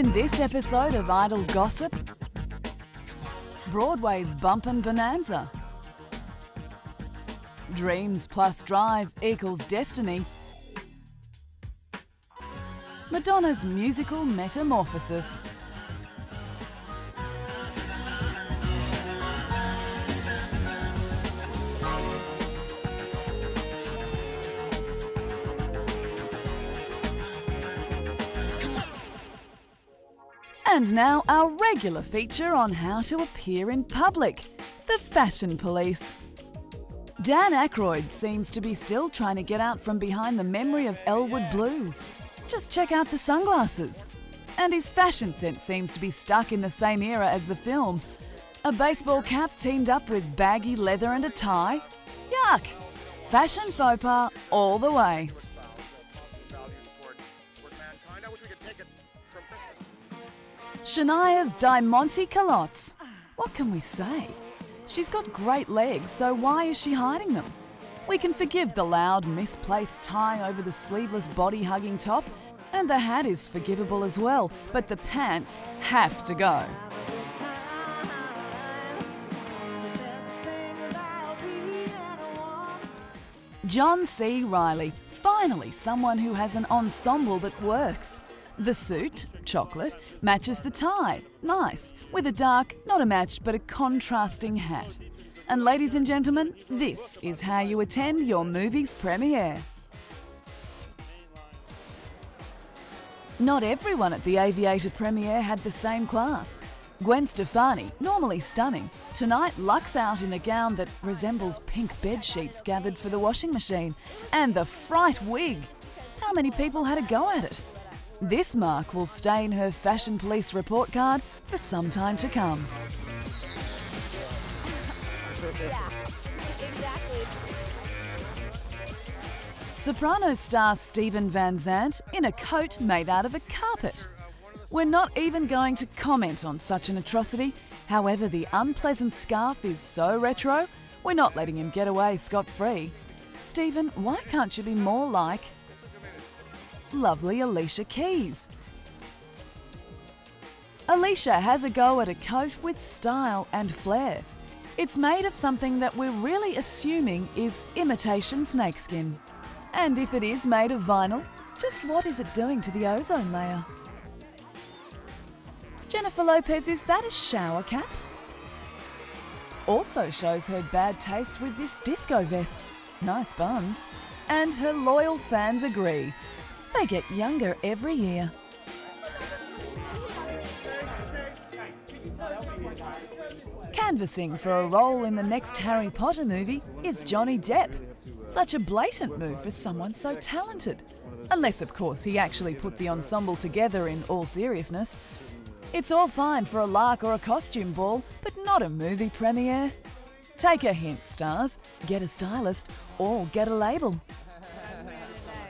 In this episode of Idle Gossip, Broadway's bumpin' bonanza. Dreams plus drive equals destiny. Madonna's musical metamorphosis. And now our regular feature on how to appear in public, the Fashion Police. Dan Aykroyd seems to be still trying to get out from behind the memory of Elwood Blues. Just check out the sunglasses. And his fashion sense seems to be stuck in the same era as the film. A baseball cap teamed up with baggy leather and a tie? Yuck! Fashion faux pas all the way. Shania's Diamante culottes. What can we say? She's got great legs, so why is she hiding them? We can forgive the loud, misplaced tie over the sleeveless body-hugging top, and the hat is forgivable as well, but the pants have to go. John C. Reilly, finally someone who has an ensemble that works. The suit, chocolate, matches the tie, nice, with a dark, not a match, but a contrasting hat. And ladies and gentlemen, this is how you attend your movie's premiere. Not everyone at the Aviator premiere had the same class. Gwen Stefani, normally stunning, tonight lucks out in a gown that resembles pink bed sheets gathered for the washing machine. And the fright wig! How many people had a go at it? This mark will stay in her Fashion Police report card for some time to come. Yeah, exactly. Soprano star Steven Van Zandt in a coat made out of a carpet. We're not even going to comment on such an atrocity. However, the unpleasant scarf is so retro, we're not letting him get away scot-free. Steven, why can't you be more like lovely Alicia Keys? Alicia has a go at a coat with style and flair. It's made of something that we're really assuming is imitation snakeskin. And if it is made of vinyl, just what is it doing to the ozone layer? Jennifer Lopez, is that a shower cap? Also shows her bad taste with this disco vest. Nice buns. And her loyal fans agree. They get younger every year. Canvassing for a role in the next Harry Potter movie is Johnny Depp. Such a blatant move for someone so talented. Unless, of course, he actually put the ensemble together in all seriousness. It's all fine for a lark or a costume ball, but not a movie premiere. Take a hint, stars. Get a stylist or get a label.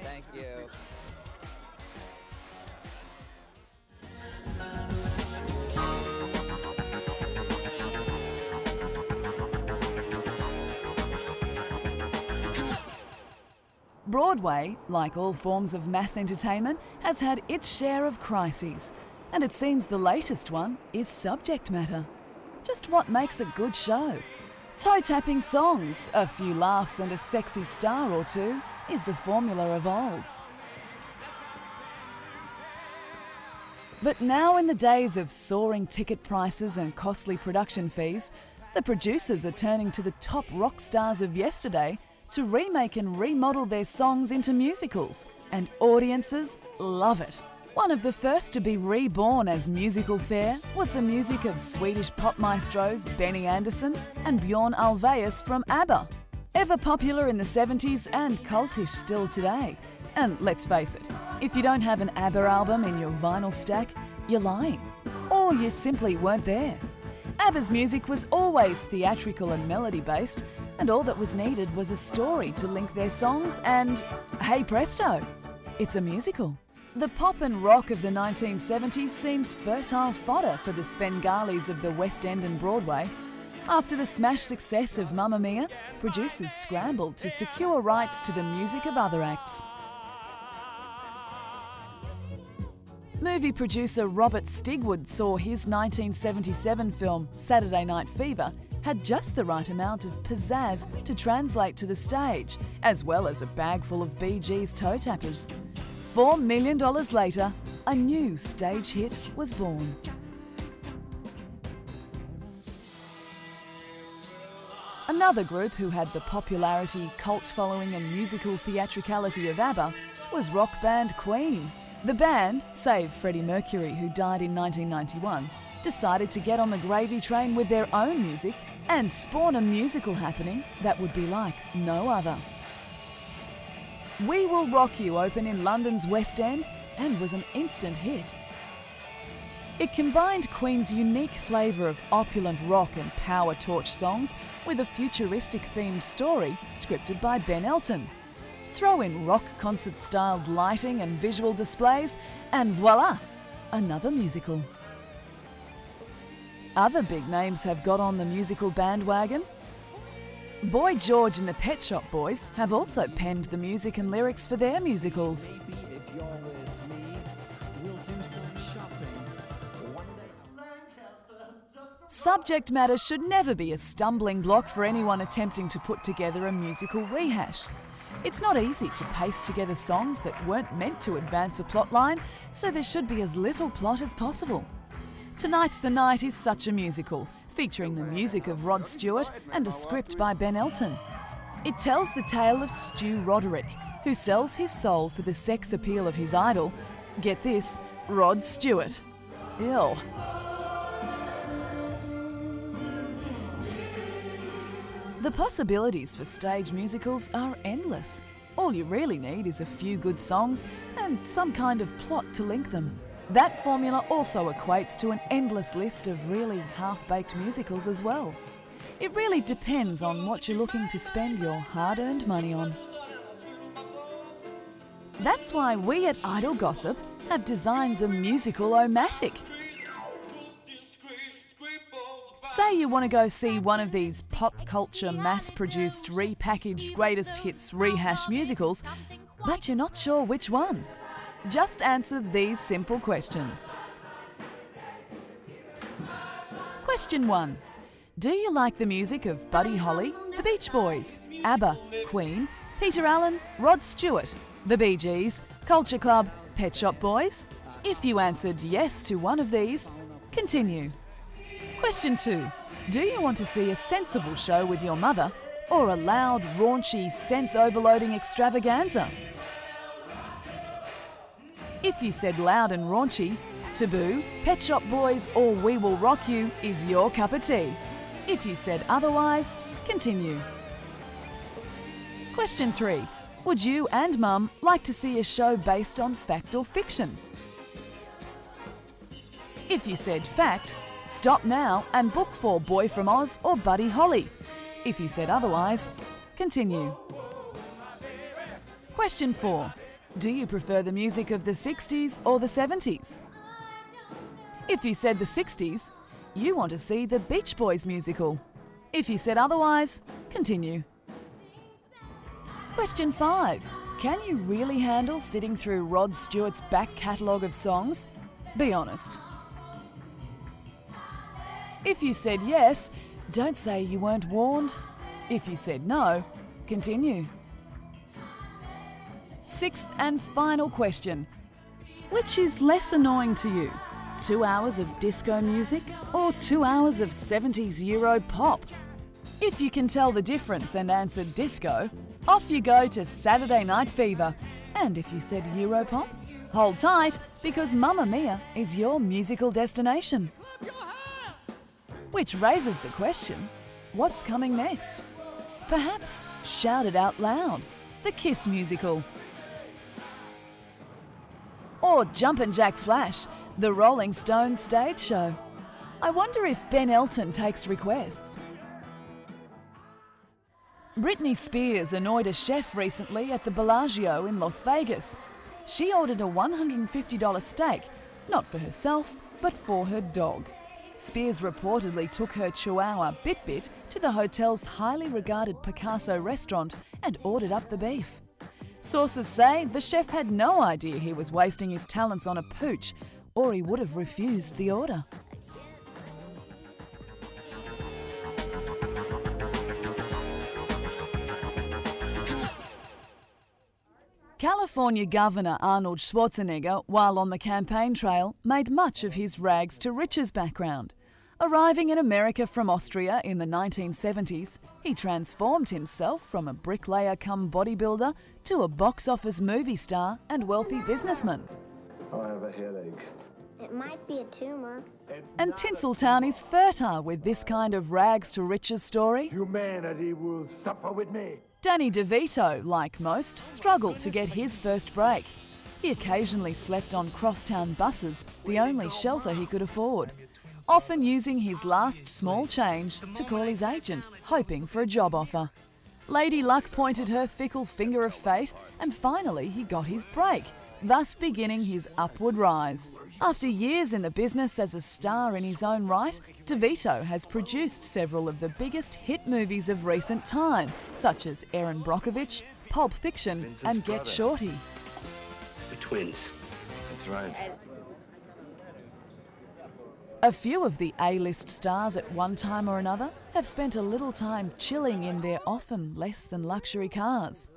Thank you. Broadway, like all forms of mass entertainment, has had its share of crises, and it seems the latest one is subject matter. Just what makes a good show? Toe-tapping songs, a few laughs and a sexy star or two is the formula of old. But now in the days of soaring ticket prices and costly production fees, the producers are turning to the top rock stars of yesterday to remake and remodel their songs into musicals, and audiences love it. One of the first to be reborn as musical fare was the music of Swedish pop maestros Benny Andersson and Björn Ulvaeus from ABBA. Ever popular in the 70s and cultish still today. And let's face it, if you don't have an ABBA album in your vinyl stack, you're lying. Or you simply weren't there. ABBA's music was always theatrical and melody-based, and all that was needed was a story to link their songs and, hey presto, it's a musical. The pop and rock of the 1970s seems fertile fodder for the Svengalis of the West End and Broadway. After the smash success of Mamma Mia, producers scrambled to secure rights to the music of other acts. Movie producer Robert Stigwood saw his 1977 film Saturday Night Fever had just the right amount of pizzazz to translate to the stage, as well as a bag full of Bee Gees toe tappers. $4 million later, a new stage hit was born. Another group who had the popularity, cult following and musical theatricality of ABBA was rock band Queen. The band, save Freddie Mercury who died in 1991, decided to get on the gravy train with their own music and spawn a musical happening that would be like no other. We Will Rock You opened in London's West End and was an instant hit. It combined Queen's unique flavour of opulent rock and power torch songs with a futuristic themed story scripted by Ben Elton. Throw in rock concert-styled lighting and visual displays, and voila, another musical. Other big names have got on the musical bandwagon. Boy George and the Pet Shop Boys have also penned the music and lyrics for their musicals. Maybe if you're with me, we'll do some shopping. One day. Subject matter should never be a stumbling block for anyone attempting to put together a musical rehash. It's not easy to paste together songs that weren't meant to advance a plotline, so there should be as little plot as possible. Tonight's the Night is such a musical, featuring the music of Rod Stewart and a script by Ben Elton. It tells the tale of Stu Roderick, who sells his soul for the sex appeal of his idol, get this, Rod Stewart. Ew. The possibilities for stage musicals are endless. All you really need is a few good songs and some kind of plot to link them. That formula also equates to an endless list of really half-baked musicals as well. It really depends on what you're looking to spend your hard-earned money on. That's why we at Idle Gossip have designed the Musical-O-Matic. Say you want to go see one of these pop culture mass-produced, repackaged greatest hits rehash musicals, but you're not sure which one. Just answer these simple questions. Question 1. Do you like the music of Buddy Holly, the Beach Boys, ABBA, Queen, Peter Allen, Rod Stewart, the Bee Gees, Culture Club, Pet Shop Boys? If you answered yes to one of these, continue. Question 2. Do you want to see a sensible show with your mother or a loud, raunchy, sense-overloading extravaganza? If you said loud and raunchy, Taboo, Pet Shop Boys or We Will Rock You is your cup of tea. If you said otherwise, continue. Question 3. Would you and Mum like to see a show based on fact or fiction? If you said fact, stop now and book for Boy from Oz or Buddy Holly. If you said otherwise, continue. Question 4. Do you prefer the music of the 60s or the 70s? If you said the 60s, you want to see the Beach Boys musical. If you said otherwise, continue. Question 5. Can you really handle sitting through Rod Stewart's back catalogue of songs? Be honest. If you said yes, don't say you weren't warned. If you said no, continue. 6th and final question. Which is less annoying to you? 2 hours of disco music or 2 hours of 70s Euro pop? If you can tell the difference and answered disco, off you go to Saturday Night Fever. And if you said Euro pop, hold tight because Mamma Mia is your musical destination. Which raises the question, what's coming next? Perhaps Shout It Out Loud, the Kiss musical. Or Jumpin' Jack Flash, the Rolling Stones stage show. I wonder if Ben Elton takes requests. Britney Spears annoyed a chef recently at the Bellagio in Las Vegas. She ordered a $150 steak, not for herself, but for her dog. Spears reportedly took her chihuahua Bit-Bit to the hotel's highly regarded Picasso restaurant and ordered up the beef. Sources say the chef had no idea he was wasting his talents on a pooch, or he would have refused the order. California Governor Arnold Schwarzenegger, while on the campaign trail, made much of his rags to riches background. Arriving in America from Austria in the 1970s, he transformed himself from a bricklayer come bodybuilder to a box office movie star and wealthy businessman. I have a headache. It might be a tumor. And Tinseltown is fertile with this kind of rags to riches story. Humanity will suffer with me. Danny Devito, like most, struggled to get his first break. He occasionally slept on crosstown buses, the only shelter he could afford, often using his last small change to call his agent, hoping for a job offer. Lady Luck pointed her fickle finger of fate, and finally he got his break, thus beginning his upward rise. After years in the business as a star in his own right, Devito has produced several of the biggest hit movies of recent time, such as Erin Brockovich, Pulp Fiction and Get Shorty. We're twins. That's right. A few of the A-list stars at one time or another have spent a little time chilling in their often less than luxury cars.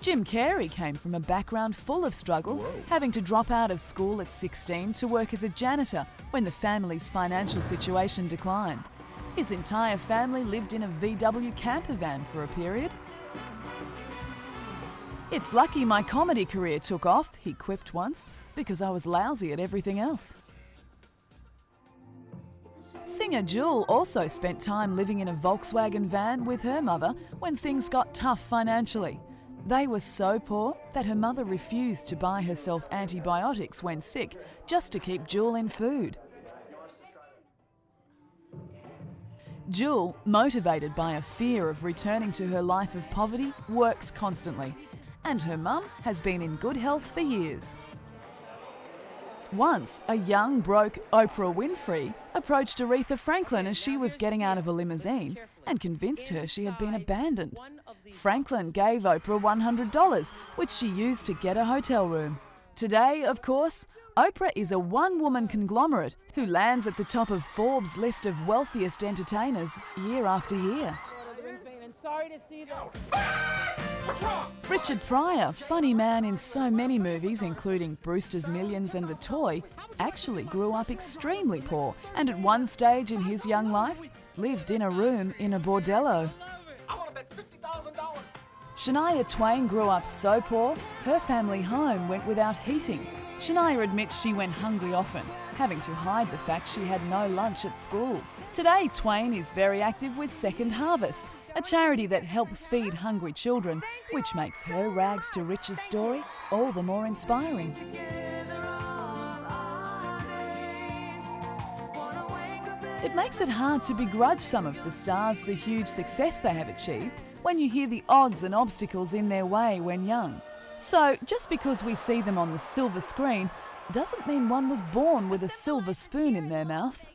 Jim Carrey came from a background full of struggle, having to drop out of school at 16 to work as a janitor when the family's financial situation declined. His entire family lived in a VW camper van for a period. "It's lucky my comedy career took off," he quipped once, "because I was lousy at everything else." Singer Jewel also spent time living in a Volkswagen van with her mother when things got tough financially. They were so poor that her mother refused to buy herself antibiotics when sick, just to keep Jewel in food. Jewel, motivated by a fear of returning to her life of poverty, works constantly, and her mum has been in good health for years. Once, a young, broke Oprah Winfrey approached Aretha Franklin as she was getting out of a limousine and convinced her she had been abandoned. Franklin gave Oprah $100, which she used to get a hotel room. Today, of course, Oprah is a one-woman conglomerate who lands at the top of Forbes' list of wealthiest entertainers year after year. Richard Pryor, funny man in so many movies including Brewster's Millions and The Toy, actually grew up extremely poor and at one stage in his young life lived in a room in a bordello. Shania Twain grew up so poor, her family home went without heating. Shania admits she went hungry often, having to hide the fact she had no lunch at school. Today, Twain is very active with Second Harvest, a charity that helps feed hungry children, which makes her rags to riches story all the more inspiring. It makes it hard to begrudge some of the stars the huge success they have achieved when you hear the odds and obstacles in their way when young. So, just because we see them on the silver screen doesn't mean one was born with a silver spoon in their mouth.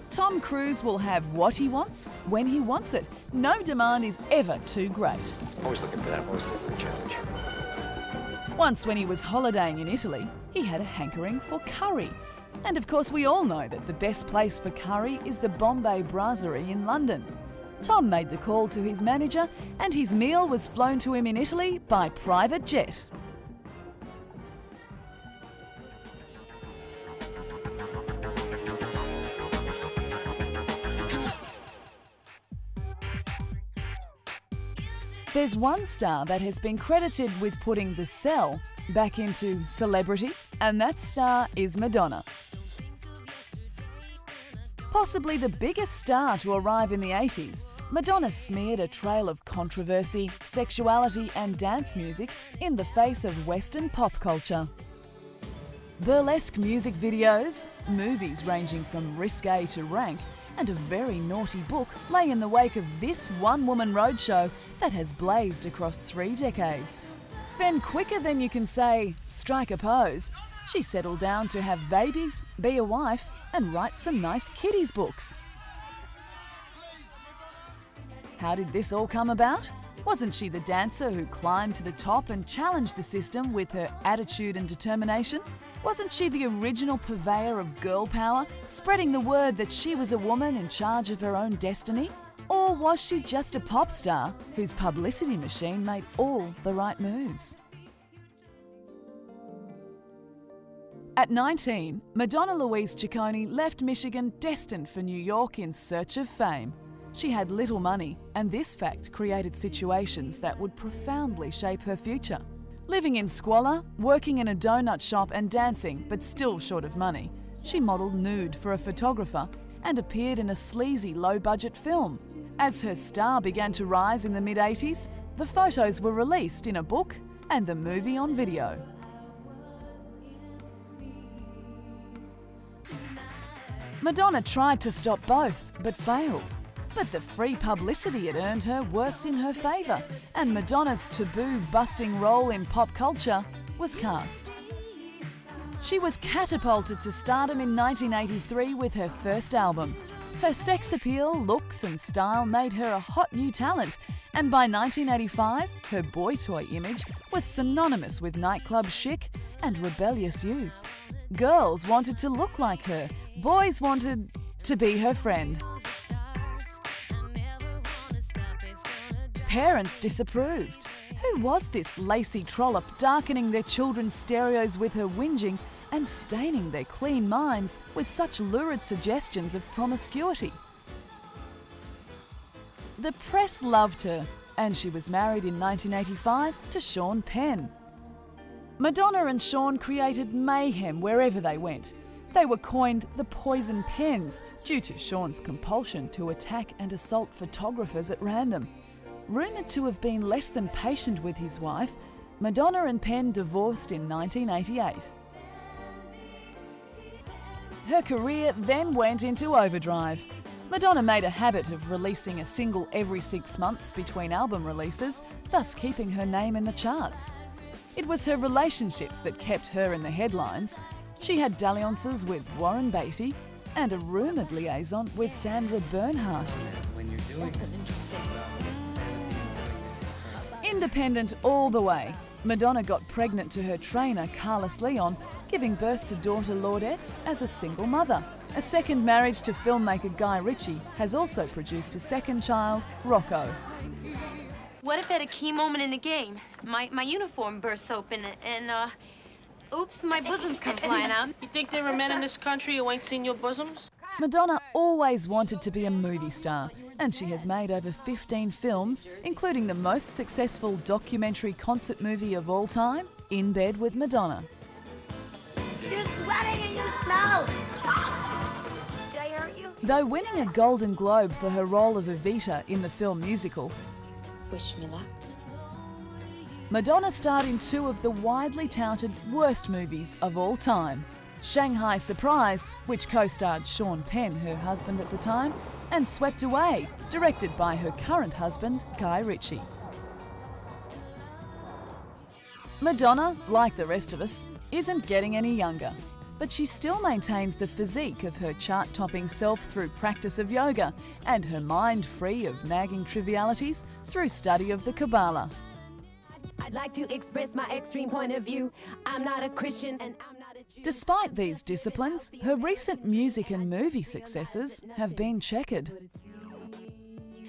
Tom Cruise will have what he wants, when he wants it. No demand is ever too great. Always looking for that. Always looking for a challenge. Once when he was holidaying in Italy, he had a hankering for curry. And of course we all know that the best place for curry is the Bombay Brasserie in London. Tom made the call to his manager and his meal was flown to him in Italy by private jet. There's one star that has been credited with putting the cell back into celebrity, and that star is Madonna. Possibly the biggest star to arrive in the 80s, Madonna smeared a trail of controversy, sexuality and dance music in the face of Western pop culture. Burlesque music videos, movies ranging from risque to rank, and a very naughty book lay in the wake of this one-woman roadshow that has blazed across 3 decades. Then quicker than you can say, strike a pose, she settled down to have babies, be a wife, and write some nice kiddies books. How did this all come about? Wasn't she the dancer who climbed to the top and challenged the system with her attitude and determination? Wasn't she the original purveyor of girl power, spreading the word that she was a woman in charge of her own destiny? Or was she just a pop star whose publicity machine made all the right moves? At 19, Madonna Louise Ciccone left Michigan destined for New York in search of fame. She had little money, and this fact created situations that would profoundly shape her future. Living in squalor, working in a donut shop and dancing, but still short of money, she modelled nude for a photographer and appeared in a sleazy low-budget film. As her star began to rise in the mid-80s, the photos were released in a book and the movie on video. Madonna tried to stop both, but failed. But the free publicity it earned her worked in her favour, and Madonna's taboo-busting role in pop culture was cast. She was catapulted to stardom in 1983 with her first album. Her sex appeal, looks and style made her a hot new talent, and by 1985, her boy toy image was synonymous with nightclub chic and rebellious youth. Girls wanted to look like her, boys wanted to be her friend. Parents disapproved. Who was this lacy trollop darkening their children's stereos with her whinging and staining their clean minds with such lurid suggestions of promiscuity? The press loved her, and she was married in 1985 to Sean Penn. Madonna and Sean created mayhem wherever they went. They were coined the Poison Pens due to Sean's compulsion to attack and assault photographers at random. Rumoured to have been less than patient with his wife, Madonna and Penn divorced in 1988. Her career then went into overdrive. Madonna made a habit of releasing a single every 6 months between album releases, thus keeping her name in the charts. It was her relationships that kept her in the headlines. She had dalliances with Warren Beatty and a rumoured liaison with Sandra Bernhardt. Independent all the way, Madonna got pregnant to her trainer, Carlos Leon, giving birth to daughter Lourdes as a single mother. A second marriage to filmmaker Guy Ritchie has also produced a second child, Rocco. What if at a key moment in the game, my uniform bursts open and, oops, my bosoms come flying out? You think there are men in this country who ain't seen your bosoms? Madonna always wanted to be a movie star, and she has made over 15 films, including the most successful documentary concert movie of all time, In Bed with Madonna. You're sweating and you smell. Did I hurt you? Though winning a Golden Globe for her role of Evita in the film musical, Wish me luck. Madonna starred in 2 of the widely touted worst movies of all time. Shanghai Surprise, which co-starred Sean Penn, her husband at the time, and Swept Away, directed by her current husband, Guy Ritchie. Madonna, like the rest of us, isn't getting any younger, but she still maintains the physique of her chart-topping self through practice of yoga and her mind free of nagging trivialities through study of the Kabbalah. I'd like to express my extreme point of view. I'm not a Christian and I'm not a Jew. Despite these disciplines, her recent music and movie successes have been checkered.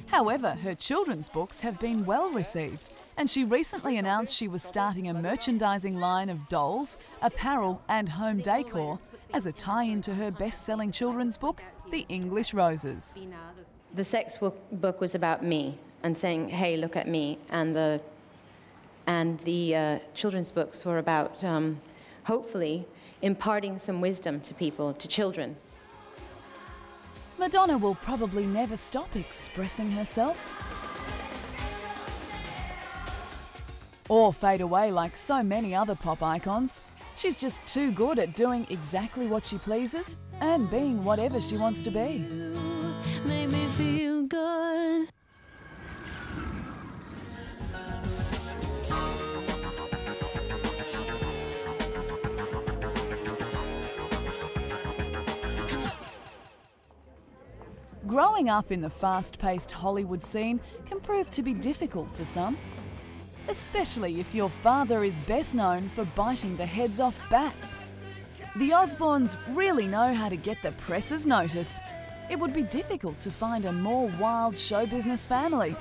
However, her children's books have been well received, and she recently announced she was starting a merchandising line of dolls, apparel and home decor as a tie-in to her best-selling children's book, The English Roses. The sex book was about me and saying, hey, look at me, and the children's books were about, hopefully, imparting some wisdom to people, to children. Madonna will probably never stop expressing herself, or fade away like so many other pop icons. She's just too good at doing exactly what she pleases and being whatever she wants to be. Make me feel good. Growing up in the fast-paced Hollywood scene can prove to be difficult for some, especially if your father is best known for biting the heads off bats. The Osbournes really know how to get the press's notice. It would be difficult to find a more wild show business family.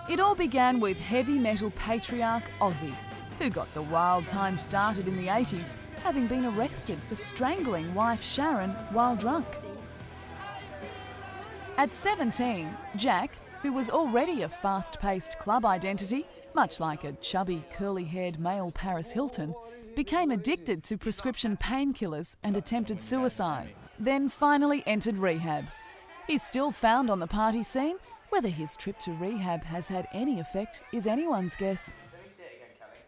It all began with heavy metal patriarch Ozzy, who got the wild time started in the 80s, having been arrested for strangling wife Sharon while drunk. At 17, Jack, who was already a fast-paced club identity, much like a chubby, curly-haired male Paris Hilton, became addicted to prescription painkillers and attempted suicide, then finally entered rehab. He's still found on the party scene. Whether his trip to rehab has had any effect is anyone's guess.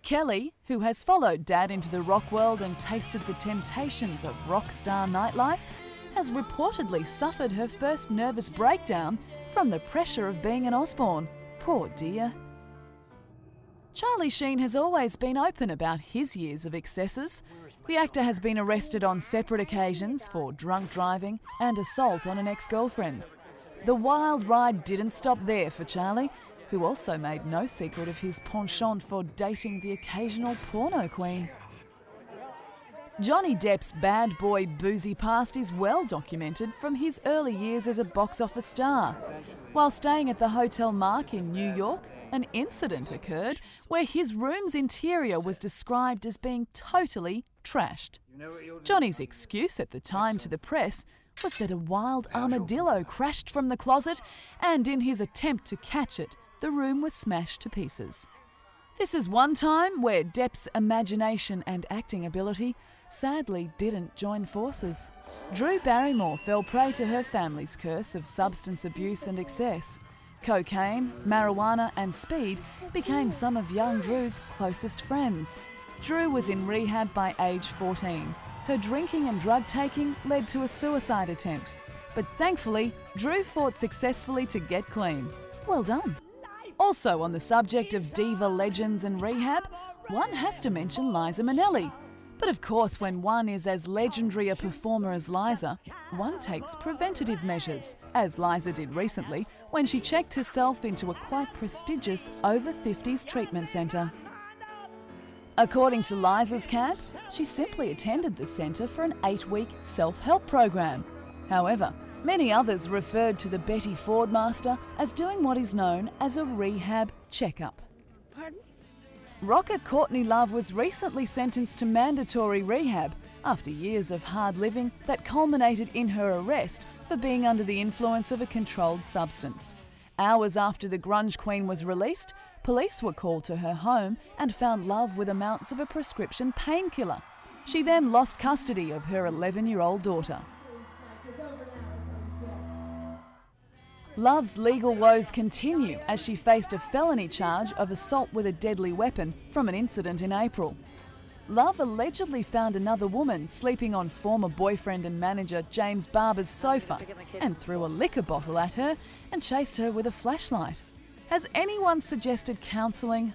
Kelly, who has followed Dad into the rock world and tasted the temptations of rock star nightlife, has reportedly suffered her first nervous breakdown from the pressure of being an Osbourne. Poor dear. Charlie Sheen has always been open about his years of excesses. The actor has been arrested on separate occasions for drunk driving and assault on an ex-girlfriend. The wild ride didn't stop there for Charlie, who also made no secret of his penchant for dating the occasional porno queen. Johnny Depp's bad boy boozy past is well documented from his early years as a box office star. While staying at the Hotel Mark in New York, an incident occurred where his room's interior was described as being totally trashed. Johnny's excuse at the time to the press was that a wild armadillo crashed from the closet, and in his attempt to catch it, the room was smashed to pieces. This is one time where Depp's imagination and acting ability sadly didn't join forces. Drew Barrymore fell prey to her family's curse of substance abuse and excess. Cocaine, marijuana and speed became some of young Drew's closest friends. Drew was in rehab by age 14. Her drinking and drug taking led to a suicide attempt. But thankfully, Drew fought successfully to get clean. Well done. Also on the subject of diva legends and rehab, one has to mention Liza Minnelli. But of course, when one is as legendary a performer as Liza, one takes preventative measures, as Liza did recently when she checked herself into a quite prestigious over-50s treatment centre. According to Liza's camp, she simply attended the centre for an 8-week self-help program. However, many others referred to the Betty Ford master as doing what is known as a rehab checkup. Rocker Courtney Love was recently sentenced to mandatory rehab after years of hard living that culminated in her arrest for being under the influence of a controlled substance. Hours after the grunge queen was released, police were called to her home and found Love with amounts of a prescription painkiller. She then lost custody of her 11-year-old daughter. Love's legal woes continue as she faced a felony charge of assault with a deadly weapon from an incident in April. Love allegedly found another woman sleeping on former boyfriend and manager James Barber's sofa and threw a liquor bottle at her and chased her with a flashlight. Has anyone suggested counselling?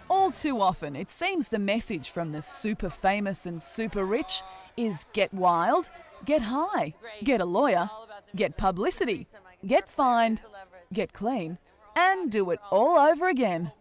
All too often, it seems the message from the super famous and super rich is get wild, get high, get a lawyer, get publicity, get fined, get clean, and do it all over again.